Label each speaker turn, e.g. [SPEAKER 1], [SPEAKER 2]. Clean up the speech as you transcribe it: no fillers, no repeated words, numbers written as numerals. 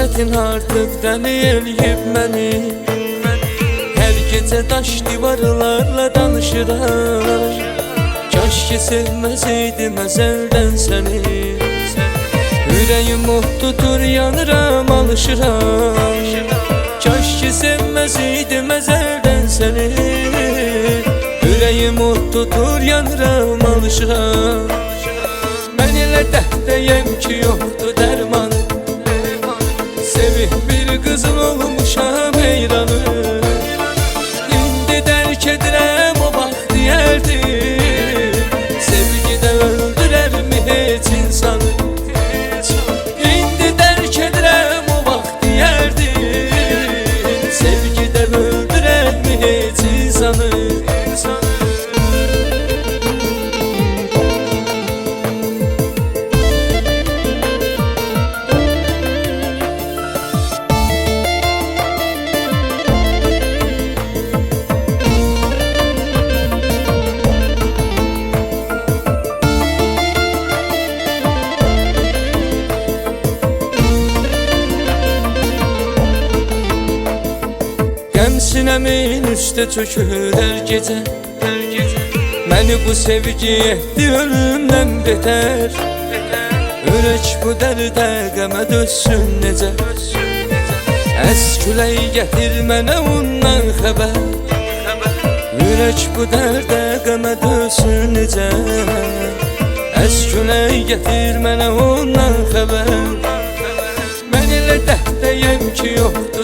[SPEAKER 1] Həsrətin artıq dəli eləyib məni. Hər gecə daş divarlarla danışıram. Kaş ki sevməzəydim əzəldən səni. Ürəyim od tutur yanıram alışıram. Kaş ki sevməzəydim əzəldən səni. Ürəyim od tutur yanıram alışıram. Mən elə dəhdəyəm ki yoxdur dərmanı. Sevib bir qızın olmuşam heyranı. İndi dərk edirəm o vaxt deyərdim. Sevgidə öldürərmi heç insanı. İndi dərk edirəm o vaxt deyərdim. Sevgidə öldürərmi heç insanı. Qəm sinəmin üstə çökür hər gecə. Məni bu sevgi etdi ölümdən betər. Ürək bu dərdə qəmə dözsün necə. Əs külək gətir mənə ondan xəbər. Ürək bu dərdə qəmə dözsün necə. Əs külək gətir mənə ondan xəbər. Mən elə dəhdəyəm ki yoxdur